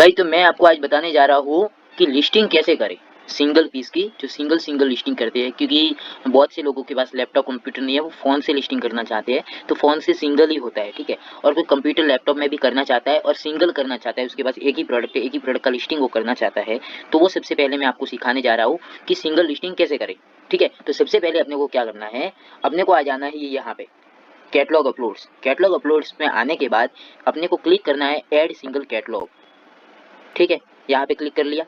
Guys तो मैं आपको आज बताने जा रहा हूँ कि लिस्टिंग कैसे करें सिंगल पीस की, जो सिंगल लिस्टिंग करते हैं। क्योंकि बहुत से लोगों के पास लैपटॉप कंप्यूटर नहीं है, वो फ़ोन से लिस्टिंग करना चाहते हैं, तो फ़ोन से सिंगल ही होता है, ठीक है। और कोई कंप्यूटर लैपटॉप में भी करना चाहता है और सिंगल करना चाहता है, उसके पास एक ही प्रोडक्ट है, एक ही प्रोडक्ट का लिस्टिंग वो करना चाहता है, तो वो सबसे पहले मैं आपको सिखाने जा रहा हूँ कि सिंगल लिस्टिंग कैसे करें, ठीक है। तो सबसे पहले अपने को क्या करना है, अपने को आ जाना है यहाँ पे कैटलॉग अपलोड्स में आने के बाद अपने को क्लिक करना है ऐड सिंगल कैटलॉग, ठीक है। यहाँ पे क्लिक कर लिया।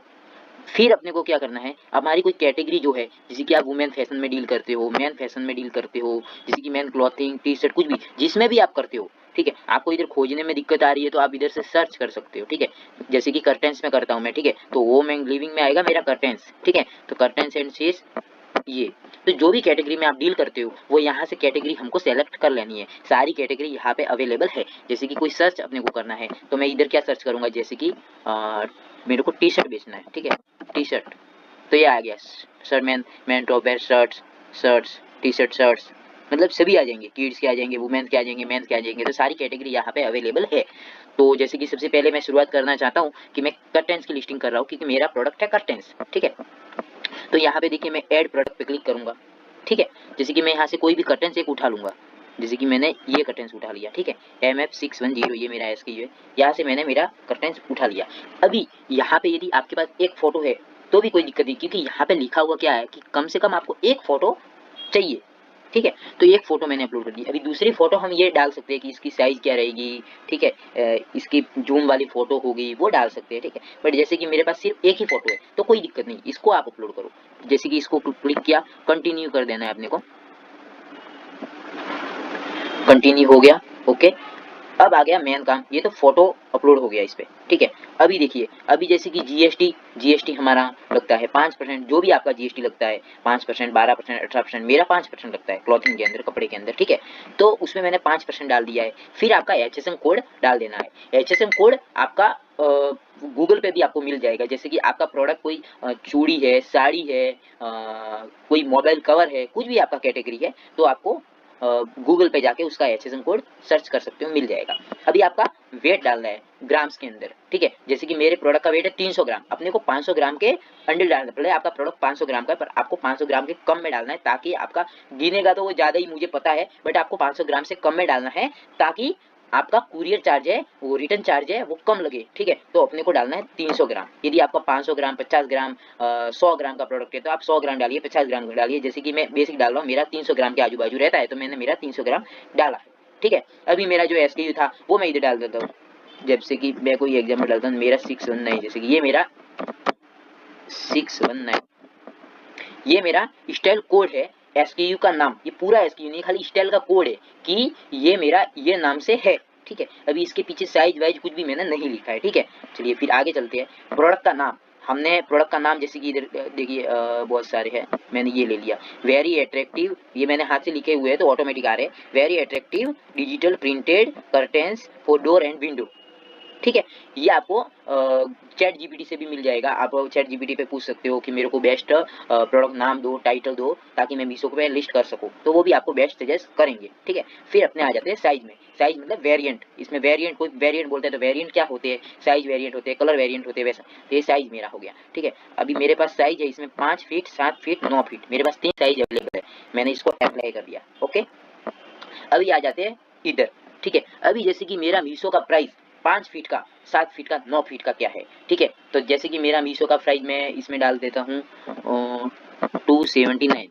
फिर अपने को क्या करना है, हमारी कोई कैटेगरी जो है, जैसे कि आप वुमेन फैशन में डील करते हो, मैन फैशन में डील करते हो, जैसे कि मैन क्लॉथिंग, टी शर्ट, कुछ भी जिसमें भी आप करते हो, ठीक है। आपको इधर खोजने में दिक्कत आ रही है तो आप इधर से सर्च कर सकते हो, ठीक है। जैसे कि कर्टेंस में करता हूँ मैं, ठीक है, तो वो मैं लिविंग में आएगा मेरा कर्टेंस, ठीक है। तो कर्टेंस एंड शेड्स, ये तो जो भी कैटेगरी में आप डील करते हो वो यहाँ से कैटेगरी हमको सेलेक्ट कर लेनी है। सारी कैटेगरी यहाँ पे अवेलेबल है। जैसे कि कोई सर्च अपने को करना है तो मैं इधर क्या सर्च करूंगा, जैसे कि मेरे को टी शर्ट बेचना है, ठीक है, टी शर्ट, तो ये आ गया shirt, man top wear shirts, T shirt shirts, मतलब सभी आ जाएंगे, किड्स के आ जाएंगे, वुमेन के आ जाएंगे, मेंस के आ जाएंगे, तो सारी कैटेगरी यहाँ पे अवेलेबल है। तो जैसे कि सबसे पहले मैं शुरुआत करना चाहता हूँ कि मैं कर्टेंस की लिस्टिंग कर रहा हूँ, क्योंकि मेरा प्रोडक्ट है कर्टेंस, ठीक है। तो यहाँ पे देखिए मैं ऐड प्रोडक्ट पे क्लिक करूंगा, ठीक है। जैसे कि मैं यहाँ से कोई भी कर्टेंस एक उठा लूंगा, जैसे कि मैंने ये कर्टेंस उठा लिया, ठीक है, MF610, ये मेरा SKU है, यहाँ से मैंने मेरा कर्टेंस उठा लिया। अभी यहाँ पे यदि आपके पास एक फोटो है तो भी कोई दिक्कत नहीं, क्योंकि यहाँ पे लिखा हुआ क्या है कि कम से कम आपको एक फोटो चाहिए, ठीक है। तो एक फोटो मैंने अपलोड कर दी। अभी दूसरी फोटो हम ये डाल सकते हैं कि इसकी साइज क्या रहेगी, ठीक है, इसकी जूम वाली फोटो होगी वो डाल सकते हैं, ठीक है। बट जैसे कि मेरे पास सिर्फ एक ही फोटो है तो कोई दिक्कत नहीं, इसको आप अपलोड करो। जैसे कि इसको क्लिक किया, कंटिन्यू कर देना है अपने को, कंटिन्यू हो गया, ओके। अब आ गया मेन काम, ये तो फोटो अपलोड हो गया इस पे, ठीक है। अभी देखिए, अभी जैसे कि जीएसटी हमारा लगता है 5%, जो भी आपका जीएसटी लगता है 5%, 12%, 18%, मेरा 5% लगता है क्लॉथिंग के अंदर, कपड़े के अंदर, ठीक है। तो उसमें मैंने 5% डाल दिया है। फिर आपका HSM कोड डाल देना है। HSM कोड आपका गूगल पे भी आपको मिल जाएगा। जैसे कि आपका प्रोडक्ट कोई चूड़ी है, साड़ी है, कोई मोबाइल कवर है, कुछ भी आपका कैटेगरी है, तो आपको गूगल पे जाके उसका HSM कोड सर्च कर सकते हो, मिल जाएगा। अभी आपका वेट डालना है ग्राम्स के अंदर, ठीक है। जैसे कि मेरे प्रोडक्ट का वेट है 300 ग्राम, अपने को 500 ग्राम के अंडर डालना है। पहले आपका प्रोडक्ट 500 ग्राम का है, पर आपको 500 ग्राम के कम में डालना है, ताकि आपका गिनेगा तो वो ज़्यादा ही, मुझे पता है, बट आपको 500 ग्राम से कम में डालना है, ताकि आपका कुरियर चार्ज है, वो रिटर्न चार्ज है, वो कम लगे, ठीक है। तो अपने को डालना है 300 ग्राम। यदि आपका 500 ग्राम, 50 ग्राम, 100 ग्राम का प्रोडक्ट है तो आप 100 ग्राम डालिए, 50 ग्राम डालिए। जैसे कि मैं बेसिक डाल रहा हूँ, मेरा 300 ग्राम के आजू बाजू रहता है, तो मैंने मेरा 300 ग्राम डाला है, ठीक है। अभी मेरा जो SKU था वो मैं इधर डाल देता हूँ। जैसे कि मैं कोई एग्जाम्पल डालता हूँ, मेरा 619, जैसे कि ये मेरा 619, ये मेरा स्टाइल कोड है। SKU का नाम, ये पूरा SKU नहीं, खाली स्टाइल का कोड है कि ये मेरा ये नाम से है, ठीक है। अभी इसके पीछे साइज वाइज कुछ भी मैंने नहीं लिखा है, ठीक है। चलिए फिर आगे चलते हैं। प्रोडक्ट का नाम, हमने प्रोडक्ट का नाम जैसे कि इधर देखिए बहुत सारे हैं, मैंने ये ले लिया वेरी अट्रैक्टिव, ये मैंने हाथ से लिखे हुए हैं तो ऑटोमेटिक आ रहे हैं। Very attractive digital printed curtains for door and window, ठीक है। ये आपको चैट जीपीटी से भी मिल जाएगा। आप चैट जीपीटी पे पूछ सकते हो कि मेरे को बेस्ट प्रोडक्ट नाम दो, टाइटल दो, ताकि मैं मीशो पे लिस्ट कर सकूं, तो वो भी आपको बेस्ट सजेस्ट करेंगे, ठीक है। फिर अपने आ जाते हैं साइज में। साइज मतलब वेरिएंट, इसमें वेरिएंट, कोई वेरिएंट बोलते हैं तो वेरिएंट क्या होते हैं, साइज वेरिएंट होते हैं, कलर वेरिएंट होते हैं, वैसा। तो ये साइज मेरा हो गया, ठीक है। अभी मेरे पास साइज है इसमें 5 फीट, 7 फीट, 9 फीट, मेरे पास 3 साइज अवेलेबल है। मैंने इसको अप्लाई कर दिया, ओके। अभी आ जाते हैं इधर, ठीक है। अभी जैसे कि मेरा मीशो का प्राइस 5 फीट का, 7 फीट का, 9 फीट का क्या है, ठीक है। तो जैसे कि मेरा मीशो का प्राइस मैं इसमें डाल देता हूँ 279,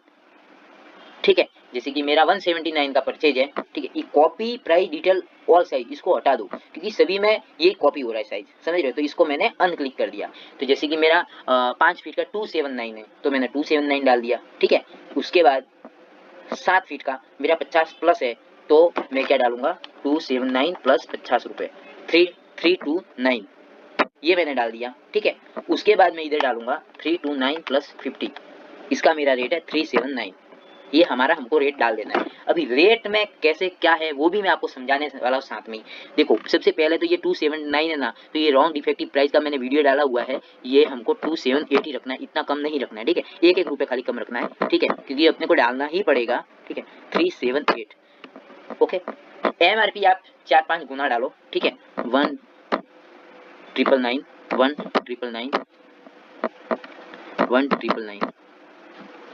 ठीक है। जैसे कि मेरा 179 का परचेज है, ठीक है। ये copy price detail all size, इसको हटा दो, क्योंकि सभी में ये कॉपी हो रहा है साइज, समझ रहे हो। तो इसको मैंने अनक्लिक कर दिया। तो जैसे कि मेरा 5 फीट का 279 है, तो मैंने 279 डाल दिया, ठीक है। उसके बाद 7 फीट का मेरा 50 प्लस है, तो मैं क्या डालूंगा, 279 प्लस 50 रुपये, 3329, ये मैंने डाल दिया, ठीक है। उसके बाद मैं इधर डालूंगा 329 प्लस 50, इसका मेरा रेट है 379, ये हमारा हमको रेट डाल देना है। अभी रेट में कैसे क्या है वो भी मैं आपको समझाने वाला हूँ साथ में ही। देखो सबसे पहले तो ये 279 है ना, तो ये रॉन्ग डिफेक्टिव प्राइस का मैंने वीडियो डाला हुआ है, ये हमको 278 ही रखना है, इतना कम नहीं रखना है, ठीक है। एक एक रुपये खाली कम रखना है, ठीक है, क्योंकि अपने को डालना ही पड़ेगा, ठीक है। 378, ओके। MRP आप 4-5 गुना डालो, ठीक है। 1 999 1999 1999।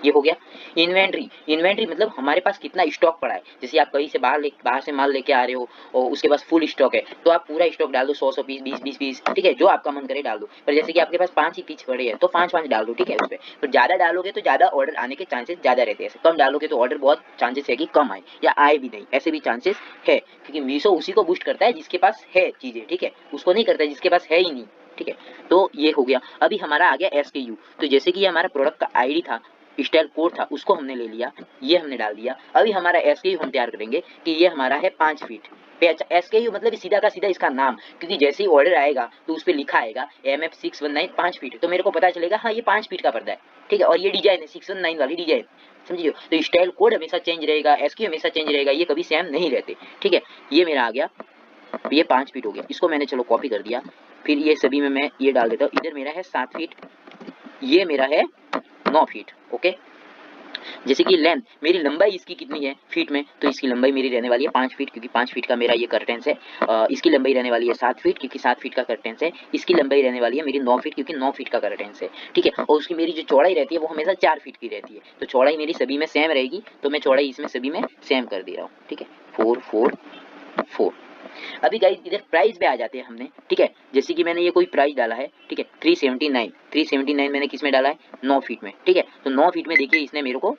ये हो गया। इन्वेंट्री, इन्वेंट्री मतलब हमारे पास कितना स्टॉक पड़ा है। जैसे आप कहीं से बाहर से माल लेके आ रहे हो और उसके पास फुल स्टॉक है, तो आप पूरा स्टॉक डाल दो, 100 पीस, 20 पीस, ठीक है, जो आपका मन करे डाल दो। पर जैसे कि आपके पास 5 ही पीस पड़े हैं तो 5 डाल दो, ठीक है उस पर। पर ज्यादा डालोगे तो ज्यादा ऑर्डर आने के चांसेस ज्यादा रहते हैं, कम डालोगे तो ऑर्डर बहुत चांसेस है कि कम आए या आए भी नहीं, ऐसे भी चांसेस है। क्योंकि मीशो उसी को बूस्ट करता है जिसके पास है चीजें, ठीक है, उसको नहीं करता है जिसके पास है ही नहीं, ठीक है। तो ये हो गया। अभी हमारा आ गया SKU। तो जैसे कि ये हमारा प्रोडक्ट का आईडी था, स्टाइल कोड था, उसको हमने ले लिया, ये हमने डाल दिया। अभी हमारा SKU हम तैयार करेंगे कि ये हमारा है 5 फीट। SKU मतलब सीधा का सीधा इसका नाम, क्योंकि जैसे ही ऑर्डर आएगा तो उस पर लिखा आएगा MF619 5 फीट, तो मेरे को पता चलेगा हाँ ये 5 फीट का पर्दा है, ठीक है। और ये डिजाइन है 619 वाली डिजाइन, समझिए। तो स्टाइल कोड हमेशा चेंज रहेगा, SKU हमेशा चेंज रहेगा, ये कभी सेम नहीं रहते, ठीक है। ये मेरा आ गया, ये 5 फीट हो गया। इसको मैंने चलो कॉपी कर दिया। फिर ये सभी में मैं ये डाल देता हूँ। इधर मेरा है 7 फीट, ये मेरा है 9 फीट, ओके। जैसे कि लेंथ, मेरी लंबाई इसकी कितनी है फीट में, तो इसकी लंबाई मेरी रहने वाली है 5 फीट, क्योंकि 5 फीट का मेरा ये कर्टेंस है। इसकी लंबाई रहने वाली है 7 फीट, क्योंकि 7 फीट का कर्टेंस है। इसकी लंबाई रहने वाली है मेरी 9 फीट, क्योंकि 9 फीट का कर्टेंस है, ठीक है। और उसकी मेरी जो चौड़ाई रहती है वो हमेशा 4 फीट की रहती है। तो चौड़ाई मेरी सभी में सेम रहेगी, तो मैं चौड़ाई इसमें सभी में सेम कर दे रहा हूँ, ठीक है, 4 4 4। अभी गाइस इधर प्राइस पे आ जाते हैं हमने, ठीक है। जैसे कि मैंने ये कोई प्राइस डाला है, ठीक है, 379 मैंने किस में डाला है, 9 फीट में, ठीक है। तो 9 फीट में देखिए इसने मेरे को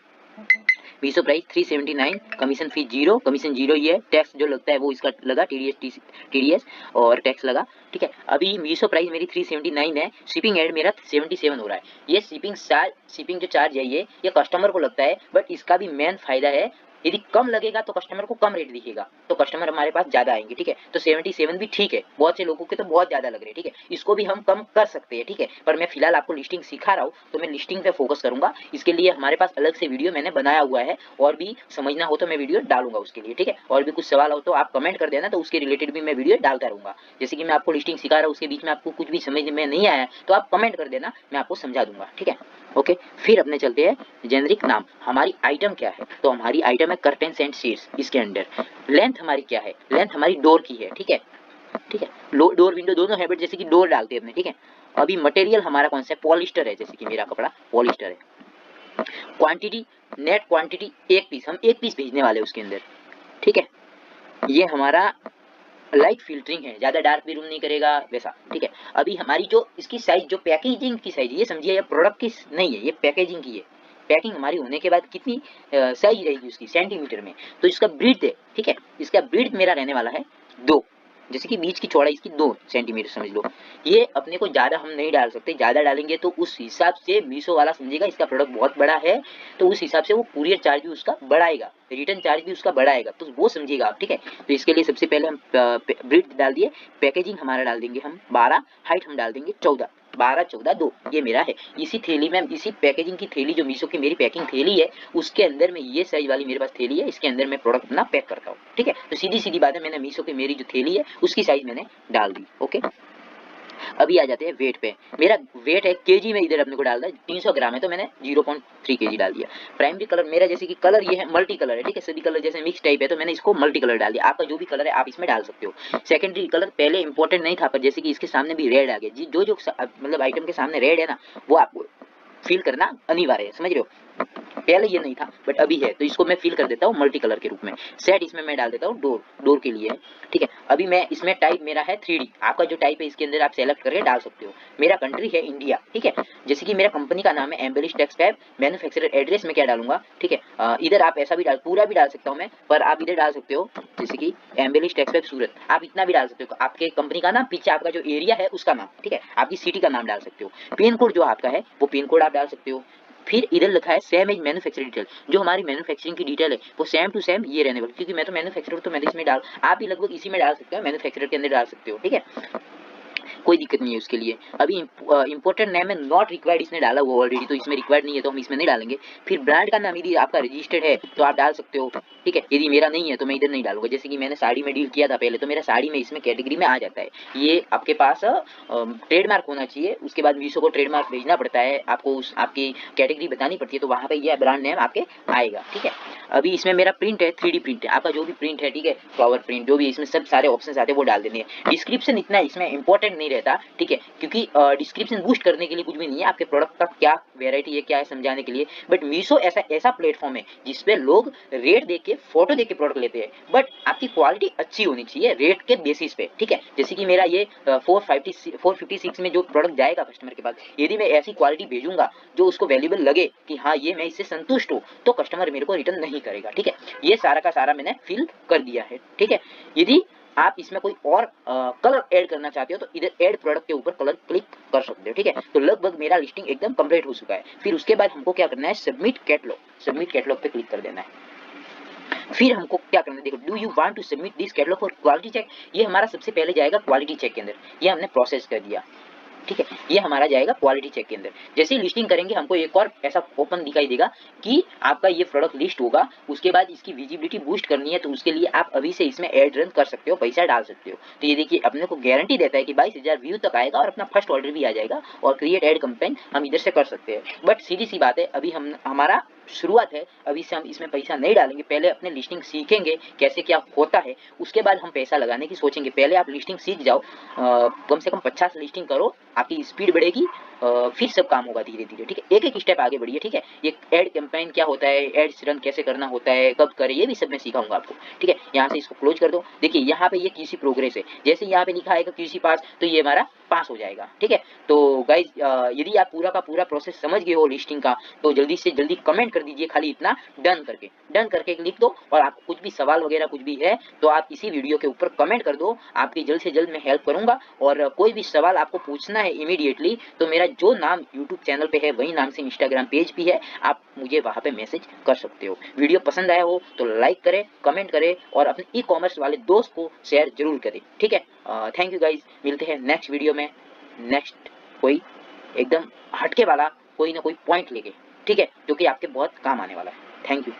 Meesho price 379, commission fees 0, commission 0 ये है, टैक्स जो लगता है वो इसका लगा, TDS और टैक्स लगा, ठीक है। अभी मीशो प्राइस मेरी 379 है, शिपिंग एड मेरा 77 हो रहा है। ये शिपिंग जो चार्ज है ये कस्टमर को लगता है, बट इसका भी मेन फायदा है, यदि कम लगेगा तो कस्टमर को कम रेट दिखेगा, तो कस्टमर हमारे पास ज्यादा आएंगे, ठीक है। तो 77 भी ठीक है, बहुत से लोगों के तो बहुत ज्यादा लग रहे हैं, ठीक है, इसको भी हम कम कर सकते हैं, ठीक है। पर मैं फिलहाल आपको लिस्टिंग सिखा रहा हूँ, तो मैं लिस्टिंग पे फोकस करूंगा। इसके लिए हमारे पास अलग से वीडियो मैंने बनाया हुआ है, और भी समझना हो तो मैं वीडियो डालूंगा उसके लिए, ठीक है। और भी कुछ सवाल हो तो आप कमेंट कर देना, तो उसके रिलेटेड भी मैं वीडियो डालता रहूंगा। जैसे कि मैं आपको लिस्टिंग सिखा रहा हूँ, उसके बीच में आपको कुछ भी समझ में नहीं आया तो आप कमेंट कर देना, मैं आपको समझा दूंगा, ठीक है, ओके। फिर अपने चलते हैं जेनरिक नाम। हमारी आइटम क्या है, तो हमारी आइटम है कर्टेन्स एंड शीट्स। इसके अंडर लेंथ हमारी क्या है, लेंथ हमारी डोर की है, ठीक है, ठीक है। डोर विंडो दोनों है, बट जैसे कि डोर डालते हैं अपने, ठीक है। अभी मटेरियल हमारा कौन सा है, पॉलिस्टर है, जैसे कि मेरा कपड़ा पॉलिस्टर है। क्वांटिटी, नेट क्वांटिटी 1 पीस, हम 1 पीस भेजने वाले उसके अंदर, ठीक है। ये हमारा लाइट फिल्टरिंग है, ज्यादा डार्क भी रूम नहीं करेगा वैसा, ठीक है। अभी हमारी जो इसकी साइज, जो पैकेजिंग की साइज, ये समझिए ये प्रोडक्ट की नहीं है, ये पैकेजिंग की है। पैकिंग हमारी होने के बाद कितनी साइज रहेगी उसकी सेंटीमीटर में, तो इसका ब्रीथ है, ठीक है, इसका ब्रीथ मेरा रहने वाला है 2, जैसे कि बीच की चौड़ाई इसकी 2 सेंटीमीटर समझ लो। ये अपने को ज्यादा हम नहीं डाल सकते, ज्यादा डालेंगे तो उस हिसाब से मीशो वाला समझेगा इसका प्रोडक्ट बहुत बड़ा है, तो उस हिसाब से वो कुरियर चार्ज भी उसका बढ़ाएगा, रिटर्न चार्ज भी उसका बढ़ाएगा, तो वो समझिएगा आप, ठीक है। तो इसके लिए सबसे पहले हम ब्रीथ डाल दिए, पैकेजिंग हमारा डाल देंगे हम 12, हाइट हम डाल देंगे 14, 12 14 2, ये मेरा है। इसी थैली में, इसी पैकेजिंग की थैली जो मीशो की मेरी पैकिंग थैली है, उसके अंदर में ये साइज वाली मेरे पास थैली है, इसके अंदर मैं प्रोडक्ट अपना पैक करता हूँ, ठीक है। तो सीधी सीधी बात है, मैंने मीशो की मेरी जो थैली है उसकी साइज मैंने डाल दी, ओके। अभी आ जाते हैं वेट पे। मेरा वेट है केजी में, इधर अपने को डालना है 300 ग्राम है, तो मैंने 0.3 केजी डाल दिया। प्राइमरी कलर मेरा, जैसे कि कलर ये है मल्टी कलर है, ठीक है, सभी कलर जैसे मिक्स टाइप है, तो मैंने इसको मल्टी कलर डाल दिया। आपका जो भी कलर है आप इसमें डाल सकते हो। सेकेंडरी कलर पहले इंपॉर्टेंट नहीं था, पर जैसे कि इसके सामने भी रेड आ गया, जो मतलब आइटम के सामने रेड है ना, वो आपको फील करना अनिवार्य है, समझ रहे हो। पहले ये नहीं था बट अभी है, तो इसको मैं फील कर देता हूँ मल्टी कलर के रूप में। सेट इसमें मैं डाल देता हूँ डोर के लिए, ठीक है। अभी मैं इसमें टाइप मेरा है 3D, आपका जो टाइप है इसके अंदर आप सेलेक्ट करके डाल सकते हो। मेरा कंट्री है इंडिया, ठीक है। जैसे कि मेरा कंपनी का नाम है एम्बेलिश टेक्सटाइल, मैन्युफैक्चरर एड्रेस में क्या डालूंगा, ठीक है। इधर आप ऐसा भी पूरा भी डाल सकता हूँ मैं, पर आप इधर डाल सकते हो जैसे कि एम्बेलिश टेक्सटाइल सूरत, आप इतना भी डाल सकते हो, आपके कंपनी का नाम, पीछे आपका जो एरिया है उसका नाम, ठीक है, आपकी सिटी का नाम डाल सकते हो। पिन कोड जो आपका है वो पिन कोड आप डाल सकते हो। फिर इधर लिखा है सेम एज मैन्युफैक्चरिंग डिटेल, जो हमारी मैन्युफैक्चरिंग की डिटेल है वो सेम टू सेम ये रहने वाली, क्योंकि मैं तो मैन्युफैक्चरर, तो मैं इसमें डाल, आप भी लगभग इसी में डाल सकते हो, मैन्युफैक्चरर के अंदर डाल सकते हो, ठीक है, कोई दिक्कत नहीं है उसके लिए। अभी इंपोर्टेंट नेम है नॉट रिक्वायर्ड, इसने डाला हुआ ऑलरेडी, तो इसमें रिक्वायर्ड नहीं है, तो हम इसमें नहीं डालेंगे। फिर ब्रांड का नाम यदि आपका रजिस्टर्ड है तो आप डाल सकते हो, ठीक है। यदि मेरा नहीं है तो मैं इधर नहीं डालूंगा। जैसे कि मैंने साड़ी में डील किया था पहले, तो मेरा साड़ी में इसमें कैटेगरी में आ जाता है। ये आपके पास ट्रेडमार्क होना चाहिए, उसके बाद मीशो को ट्रेडमार्क भेजना पड़ता है, आपको उस आपकी कैटेगरी बतानी पड़ती है, तो वहाँ पे यह ब्रांड नेम आपके आएगा, ठीक है। अभी इसमें मेरा प्रिंट है 3D प्रिंट है, आपका जो भी प्रिंट है, ठीक है, फ्लावर प्रिंट जो भी, इसमें सब सारे ऑप्शन आते हैं वो डाल देने हैं। डिस्क्रिप्शन इतना इसमें इंपॉर्टेंट नहीं रहता, ठीक है, क्योंकि डिस्क्रिप्शन बूस्ट करने के लिए कुछ भी नहीं है, आपके प्रोडक्ट का क्या वेरायटी है क्या है समझाने के लिए। बट मीशो ऐसा ऐसा प्लेटफॉर्म है जिसपे लोग रेट देख के, फोटो देख के प्रोडक्ट लेते हैं, बट आपकी क्वालिटी अच्छी होनी चाहिए रेट के बेसिस पे, ठीक है। जैसे कि मेरा ये 456 में जो प्रोडक्ट जाएगा कस्टमर के पास, यदि मैं ऐसी क्वालिटी भेजूंगा जो उसको वैल्यूबल लगे कि हाँ ये मैं इससे संतुष्ट हूँ, तो कस्टमर मेरे को रिटर्न नहीं करेगा, ठीक है। ये सारा का सारा मैंने फिल कर दिया है, ठीक है। यदि आप इसमें कोई और कलर ऐड करना चाहते हो तो इधर ऐड प्रोडक्ट के ऊपर कलर क्लिक कर सकते हो, ठीक है। तो लगभग मेरा लिस्टिंग एकदम कंप्लीट हो चुका है। फिर उसके बाद हमको क्या करना है, सबमिट कैटलॉग पे क्लिक कर देना है। फिर हमको क्या करना है, देखो, do you want to submit this catalogue for quality check, ये हमारा सबसे पहले जाएगा क्वालिटी चेक के अंदर, ये हमने प्रोसेस कर दिया, ठीक है। ये हमारा जाएगा क्वालिटी चेक के अंदर। जैसे ही लिस्टिंग करेंगे हमको एक और ऐसा ओपन दिखाई देगा कि आपका ये प्रोडक्ट लिस्ट होगा, उसके बाद इसकी विजिबिलिटी बूस्ट करनी है, तो उसके लिए आप अभी से इसमें एड रन कर सकते हो, पैसा डाल सकते हो। तो ये देखिए अपने को गारंटी देता है कि 22,000 व्यू तक आएगा और अपना फर्स्ट ऑर्डर भी आ जाएगा, और क्रिएट एड कैंपेन हम इधर से कर सकते हैं। बट सीधी सी बात है, अभी हम हमारा शुरुआत है, अभी से हम इसमें पैसा नहीं डालेंगे, पहले अपने लिस्टिंग सीखेंगे कैसे क्या होता है, उसके बाद हम पैसा लगाने की सोचेंगे। पहले आप लिस्टिंग सीख जाओ, कम से कम 50 लिस्टिंग करो, आपकी स्पीड बढ़ेगी, फिर सब काम होगा धीरे धीरे, ठीक है। एक एक स्टेप आगे बढ़िए, ठीक है। ये एड कैंपेन क्या होता है, एड्स रन कैसे करना होता है, कब करें, ये भी सब मैं सिखाऊंगा आपको, ठीक है। यहाँ से इसको क्लोज कर दो। देखिए यहाँ पे ये QC प्रोग्रेस है, जैसे यहाँ पे लिखा आएगा QC पास, तो ये हमारा पास हो जाएगा, ठीक है। तो गाइज यदि आप पूरा का पूरा प्रोसेस समझ गए हो लिस्टिंग का, तो जल्दी से जल्दी कमेंट कर दीजिए, खाली इतना डन करके लिख दो। और आपको कुछ भी सवाल वगैरह कुछ भी है तो आप इसी वीडियो के ऊपर कमेंट कर दो, आपकी जल्द से जल्द मैं हेल्प करूंगा। और कोई भी सवाल आपको पूछना है इमीडिएटली, तो मेरा जो नाम यूट्यूब चैनल पे है वही नाम से इंस्टाग्राम पेज भी है, आप मुझे वहां पे मैसेज कर सकते हो। वीडियो पसंद आया हो तो लाइक करें, कमेंट करें, और अपने ई-कॉमर्स वाले दोस्त को शेयर जरूर करें, ठीक है। थैंक यू गाइज, मिलते हैं नेक्स्ट वीडियो में, नेक्स्ट कोई एकदम हटके वाला कोई ना कोई पॉइंट लेके, ठीक है, जो कि आपके बहुत काम आने वाला है। Thank you.